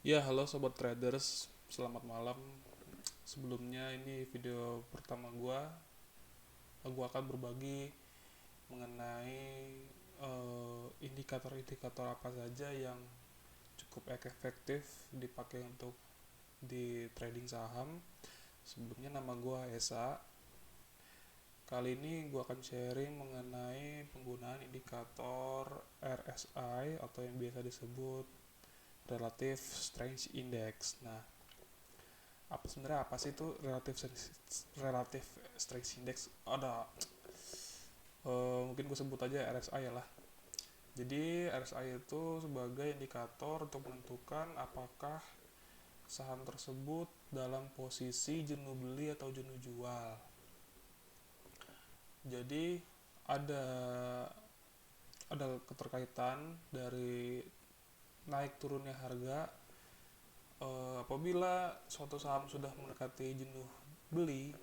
Ya, halo sobat traders, selamat malam. Sebelumnya ini video pertama gua akan berbagi mengenai indikator-indikator apa saja yang cukup efektif dipakai untuk di trading saham. Sebelumnya nama gua Esa. Kali ini gua akan sharing mengenai penggunaan indikator RSI atau yang biasa disebut Relative Strength Index. Nah, apa sih itu relative strength index? Mungkin gue sebut aja RSI ya lah. Jadi RSI itu sebagai indikator untuk menentukan apakah saham tersebut dalam posisi jenuh beli atau jenuh jual. Jadi ada ada keterkaitan dari naik turunnya harga. Apabila suatu saham sudah mendekati jenuh beli,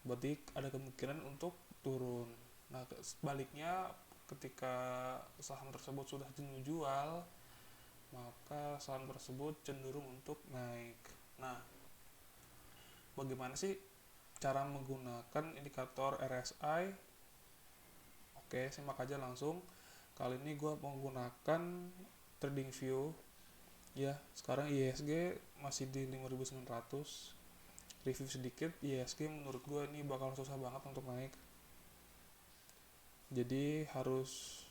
berarti ada kemungkinan untuk turun. Nah, sebaliknya ketika saham tersebut sudah jenuh jual, maka saham tersebut cenderung untuk naik. Nah, bagaimana sih cara menggunakan indikator RSI? Oke, simak aja langsung. Kali ini gue menggunakan TradingView. Ya, sekarang ISG masih di 5.900. Review sedikit, ISG menurut gue ini bakal susah banget untuk naik. Jadi harus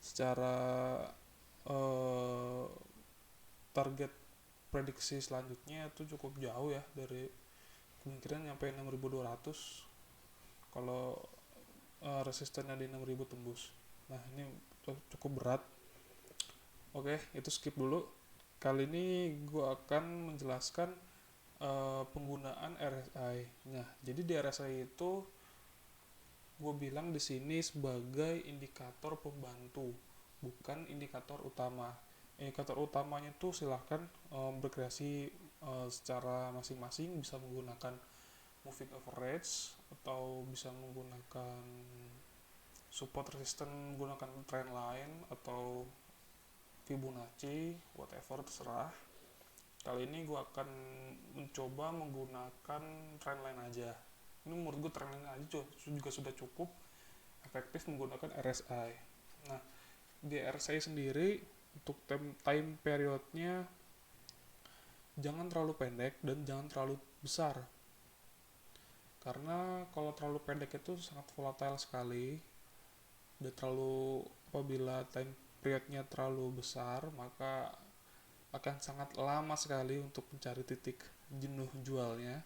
secara eh, target prediksi selanjutnya itu cukup jauh ya, dari kemungkinan nyampe 6.200 kalau resistennya di 6.000 tembus. Nah, ini cukup berat. Oke, itu skip dulu. Kali ini gue akan menjelaskan penggunaan RSI. Nah, jadi di RSI itu gue bilang di sini sebagai indikator pembantu, bukan indikator utama. Indikator utamanya tuh silahkan berkreasi secara masing-masing, bisa menggunakan moving average atau bisa menggunakan support resistance menggunakan trend line atau Fibonacci, whatever, terserah. Kali ini gue akan mencoba menggunakan trendline aja. Ini menurut gue trendline aja juga sudah cukup efektif menggunakan RSI. Nah, di RSI sendiri untuk time periodnya jangan terlalu pendek dan jangan terlalu besar. Karena kalau terlalu pendek itu sangat volatile sekali. Dan apabila time periodnya terlalu besar, maka akan sangat lama sekali untuk mencari titik jenuh jualnya.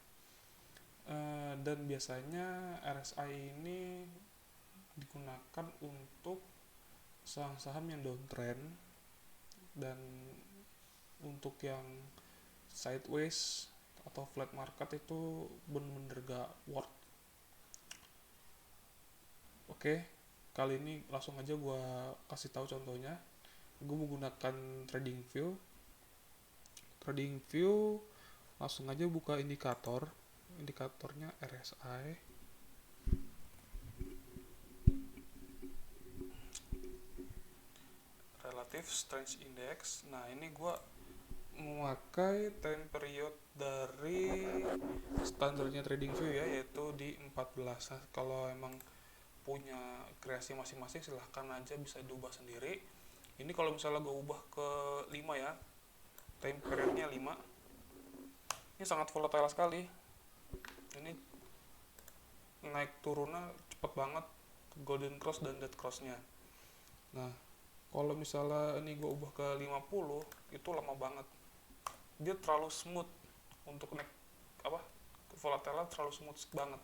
Dan biasanya RSI ini digunakan untuk saham-saham yang downtrend, dan untuk yang sideways atau flat market itu bener-bener gak worth. Oke, kali ini langsung aja gue kasih tahu contohnya. Gue menggunakan TradingView. Langsung aja buka indikatornya RSI. Relative Strength Index. Nah, ini gue memakai time period dari standarnya TradingView ya, yaitu di 14. Nah, kalau emang punya kreasi masing-masing silahkan aja, bisa diubah sendiri. Ini kalau misalnya gue ubah ke 5 ya, time periodnya 5. Ini sangat volatile sekali. Ini naik turunnya cepet banget, golden cross dan dead crossnya. Nah, kalau misalnya ini gue ubah ke 50, itu lama banget. Dia terlalu smooth untuk naik volatile, terlalu smooth banget.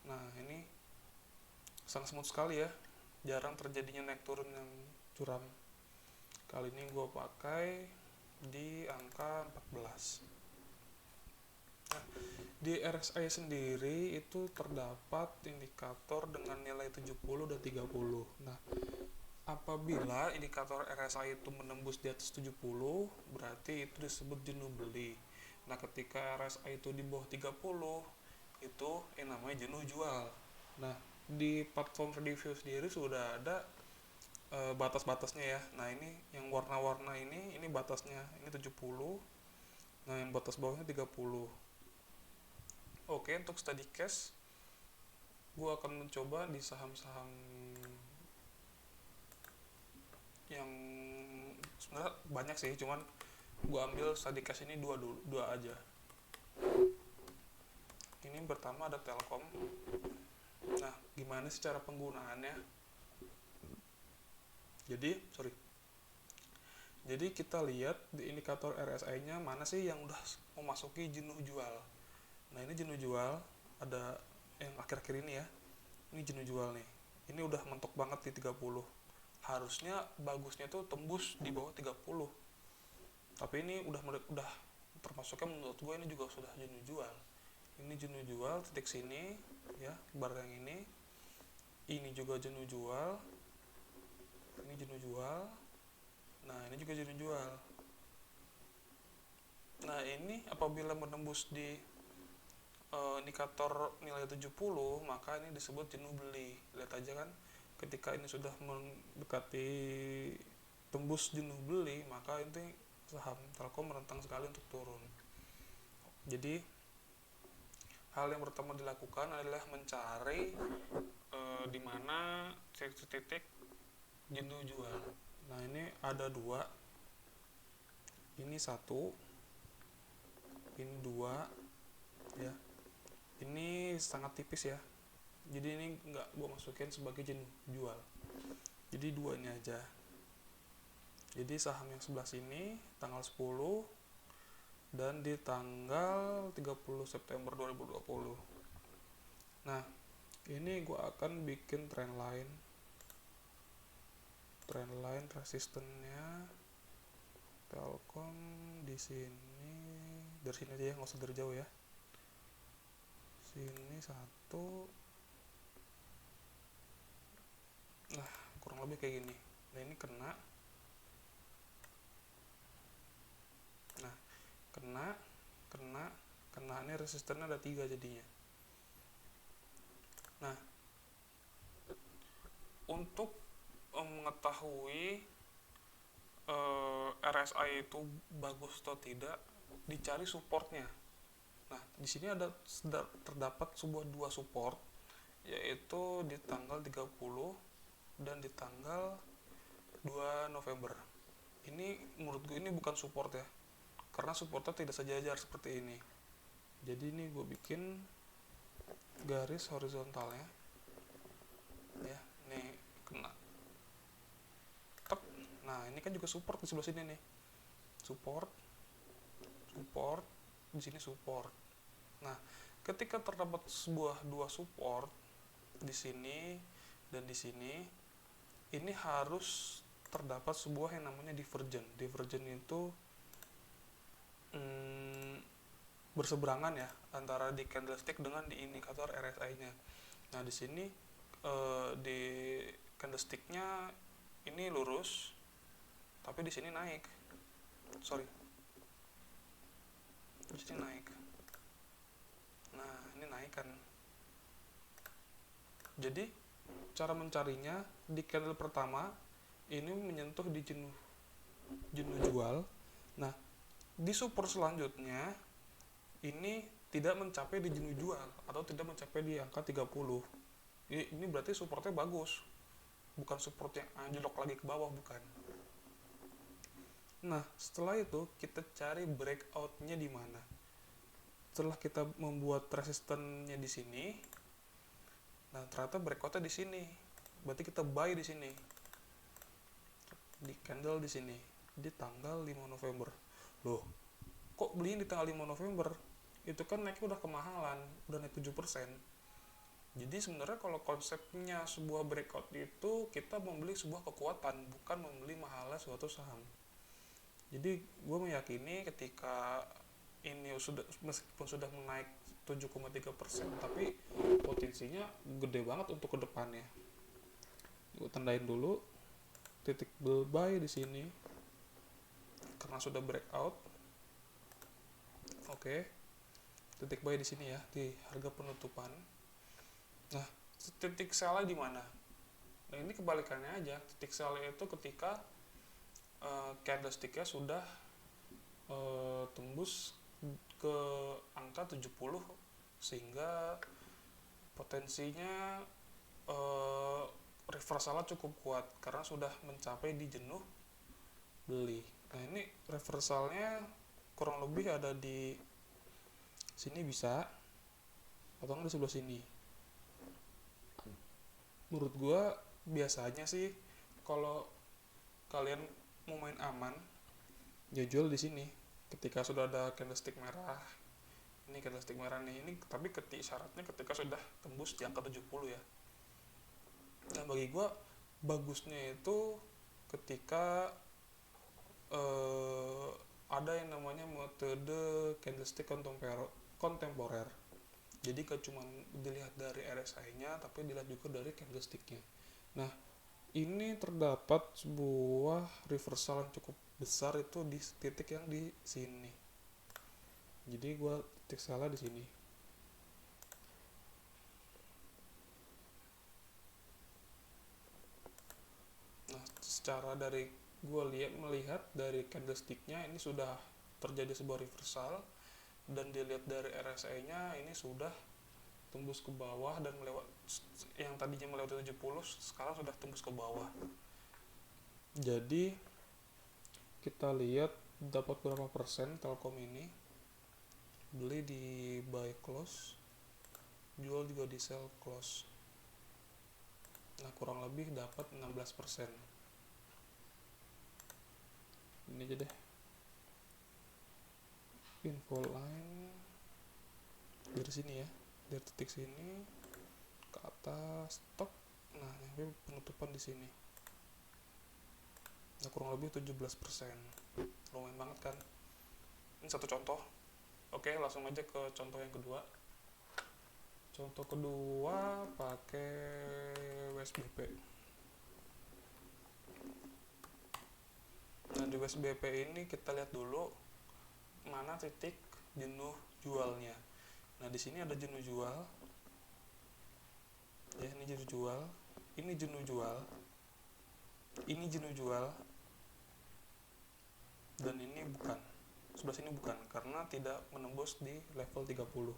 Nah, ini sangat smooth sekali ya, jarang terjadinya naik turun yang curam. Kali ini gue pakai di angka 14. Nah, di RSI sendiri itu terdapat indikator dengan nilai 70 dan 30. Nah, apabila indikator RSI itu menembus di atas 70, berarti itu disebut jenuh beli. Nah, ketika RSI itu di bawah 30, itu yang namanya jenuh jual. Nah, di platform TradingView sendiri sudah ada batas-batasnya ya. Nah ini yang warna-warna ini batasnya, ini 70. Nah yang batas bawahnya 30. Oke, untuk study case gue akan mencoba di saham-saham yang sebenarnya banyak sih, cuman gue ambil study case ini dua aja. Ini pertama ada Telkom. Nah gimana sih cara penggunaannya? Jadi kita lihat di indikator RSI-nya mana sih yang udah memasuki jenuh jual. Nah ini jenuh jual, ada yang akhir-akhir ini ya, ini jenuh jual nih, ini udah mentok banget di 30. Harusnya bagusnya tuh tembus di bawah 30, tapi ini udah termasuknya menurut gue ini juga sudah jenuh jual. Ini jenuh jual titik sini ya, bar yang ini juga jenuh jual, ini jenuh jual, nah ini juga jenuh jual. Nah ini apabila menembus di indikator nilai 70, maka ini disebut jenuh beli. Lihat aja kan, ketika ini sudah mendekati tembus jenuh beli, maka ini saham Telkom menentang sekali untuk turun. Jadi hal yang pertama dilakukan adalah mencari di mana titik-titik jenuh jual. Nah ini ada dua, ini satu, ini dua ya. Ini sangat tipis ya, jadi ini nggak gue masukin sebagai jenuh jual, jadi dua ini aja. Jadi saham yang sebelah sini tanggal 10 dan di tanggal 30 September 2020. Nah ini gue akan bikin trendline resistennya Telkom di sini, dari sini aja ya, nggak usah dari jauh ya. Sini satu, nah kurang lebih kayak gini. Nah ini kena, nah kena ini resistennya ada 3 jadinya. Nah untuk mengetahui RSI itu bagus atau tidak, dicari supportnya. Nah, di sini terdapat dua support, yaitu di tanggal 30 dan di tanggal 2 November. Ini menurut gue ini bukan support ya, karena supportnya tidak sejajar seperti ini. Jadi ini gue bikin garis horizontalnya ya, nih kena. Nah, ini kan juga support di sebelah sini nih. Support, di sini support. Nah, ketika terdapat dua support di sini dan di sini, ini harus terdapat sebuah yang namanya divergen. Divergen itu berseberangan ya antara di candlestick dengan di indikator RSI-nya. Nah, di sini di candlestick-nya ini lurus, tapi di sini naik. Di sini naik. Nah, ini naik kan. Jadi, cara mencarinya di candle pertama ini menyentuh di jenuh jual. Nah, di support selanjutnya ini tidak mencapai di jenuh jual atau tidak mencapai di angka 30. Ini berarti supportnya bagus. Bukan support yang anjlok lagi ke bawah, bukan. Nah, setelah itu kita cari breakout-nya di mana. Setelah kita membuat resistennya di sini, nah ternyata breakout-nya di sini. Berarti kita buy di sini. Di candle di sini di tanggal 5 November. Loh, kok beliin di tanggal 5 November? Itu kan naiknya udah kemahalan, udah naik 7%. Jadi sebenarnya kalau konsepnya sebuah breakout itu kita membeli sebuah kekuatan, bukan membeli mahalnya suatu saham. Jadi gue meyakini ketika ini meskipun sudah menaik 7,3%, tapi potensinya gede banget untuk kedepannya. Gue tandain dulu titik buy di sini karena sudah breakout. Oke, titik buy di sini ya, di harga penutupan. Nah, titik sell di mana? Nah ini kebalikannya aja, titik sell itu ketika candlesticknya sudah tembus ke angka 70, sehingga potensinya reversalnya cukup kuat karena sudah mencapai di jenuh beli. Nah ini reversalnya kurang lebih ada di sini bisa, atau nggak di sebelah sini. Menurut gua biasanya sih kalau kalian mau main aman, ya jual di sini. Ketika sudah ada candlestick merah, ini candlestick merah nih, ini tapi syaratnya ketika sudah tembus di angka 70 ya. Nah bagi gua bagusnya itu ketika ada yang namanya metode candlestick kontemporer. Jadi gak cuma dilihat dari RSI-nya, tapi dilihat juga dari candlestick-nya. Nah, ini terdapat sebuah reversal yang cukup besar itu di titik yang di sini. Jadi gua titik salah di sini. Nah, secara dari gua melihat dari candlestick-nya ini sudah terjadi sebuah reversal, dan dilihat dari RSI-nya ini sudah tembus ke bawah dan yang tadinya melewati 70 sekarang sudah tembus ke bawah. Jadi kita lihat dapat berapa persen Telkom ini. Beli di buy close, jual juga di sell close. Nah kurang lebih dapat 16%. Ini aja deh info line dari sini ya, dari titik sini ke atas stop. Nah ini penutupan di sini. Nah kurang lebih 17%. Lumayan banget kan. Ini satu contoh. Oke, langsung aja ke contoh yang kedua. Contoh kedua pakai USBP. Nah di USBP ini kita lihat dulu mana titik jenuh jualnya. Nah di sini ada jenuh jual. Ya ini jenuh jual. Ini jenuh jual. Ini jenuh jual. Dan ini bukan. Sebelah sini bukan karena tidak menembus di level 30.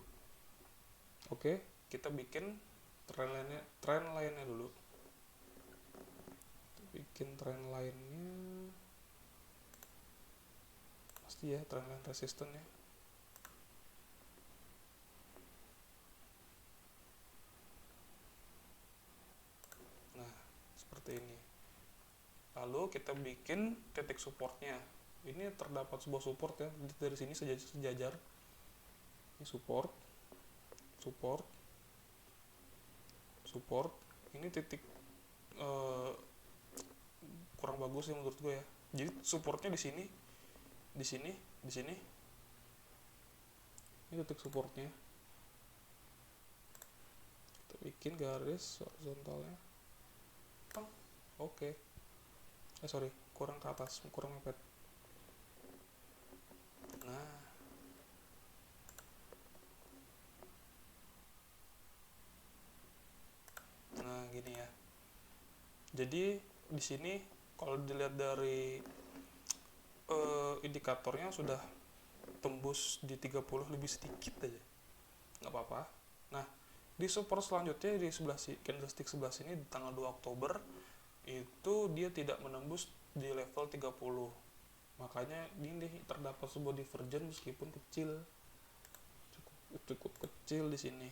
Oke, kita bikin trend line-nya dulu. Bikin trend line-nya pasti ya trend line resistance ya. Nah, seperti ini. Lalu kita bikin titik supportnya. Ini terdapat sebuah support ya, dari sini sejajar. Ini support. Ini titik kurang bagus ya menurut gue ya. Jadi supportnya di sini. Ini titik supportnya. Kita bikin garis horizontalnya. Oke. Sorry, kurang ke atas, kurang mepet. Nah, gini ya. Jadi di sini kalau dilihat dari indikatornya sudah tembus di 30 lebih sedikit aja. Nggak apa-apa. Nah, di support selanjutnya di sebelah candlestick sebelah sini di tanggal 2 Oktober itu dia tidak menembus di level 30. Makanya ini terdapat sebuah divergen meskipun kecil. Cukup kecil di sini.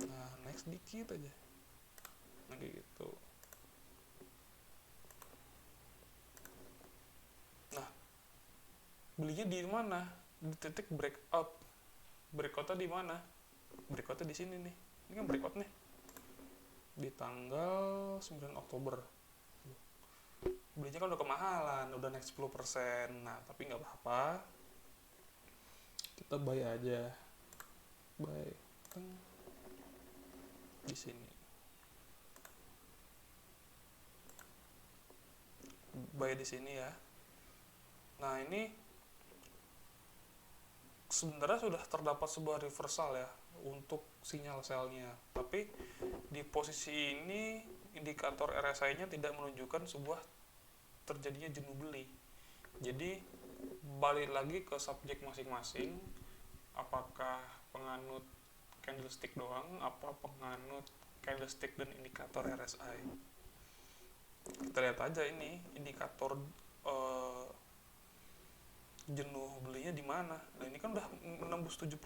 Nah, next dikit aja. Nah, gitu. Nah, belinya di mana? Di titik breakout. Breakoutnya di mana? Breakoutnya di sini nih. Ini kan breakout nih. Di tanggal 9 Oktober. Belinya kan udah kemahalan, udah naik 10%. Nah, tapi nggak apa-apa. Kita buy aja. Buy. Di sini. Buy di sini ya. Nah, ini sebenarnya sudah terdapat sebuah reversal ya. untuk sinyal selnya. Tapi di posisi ini indikator RSI-nya tidak menunjukkan sebuah terjadinya jenuh beli. Jadi balik lagi ke subjek masing-masing, apakah penganut candlestick doang, apa penganut candlestick dan indikator RSI. Kita lihat aja ini indikator jenuh belinya di mana. Nah, ini kan udah menembus 70.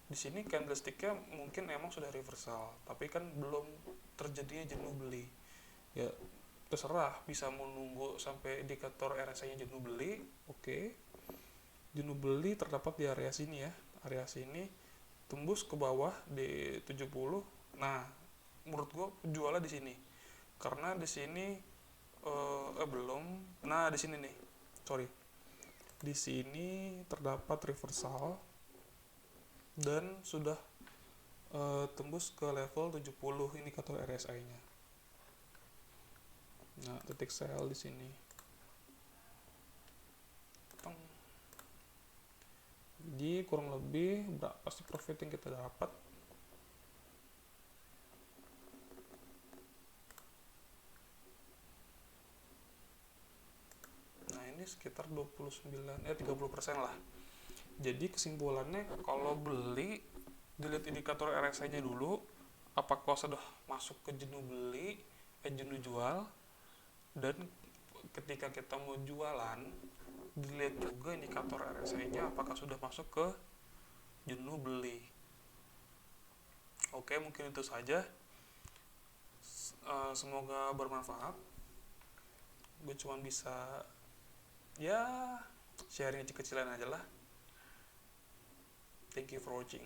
Di sini candlesticknya mungkin emang sudah reversal, tapi kan belum terjadinya jenuh beli. Ya terserah, bisa menunggu sampai indikator RSI-nya jenuh beli, oke. Jenuh beli terdapat di area sini ya. Area sini tembus ke bawah di 70. Nah, menurut gua jualnya di sini. Karena di sini belum. Nah, di sini nih. Sorry. Di sini terdapat reversal dan sudah tembus ke level 70 indikator RSI-nya. Nah, titik sell di sini. Jadi kurang lebih berapa sih profit yang kita dapat? Nah, ini sekitar 30% lah. Jadi kesimpulannya, kalau beli dilihat indikator RSI-nya dulu, apakah sudah masuk ke jenuh beli, jenuh jual, dan ketika kita mau jualan dilihat juga indikator RSI-nya apakah sudah masuk ke jenuh beli. Oke, mungkin itu saja. Semoga bermanfaat. Gue cuma bisa ya sharing kecil-kecilan aja lah. Thank you for watching.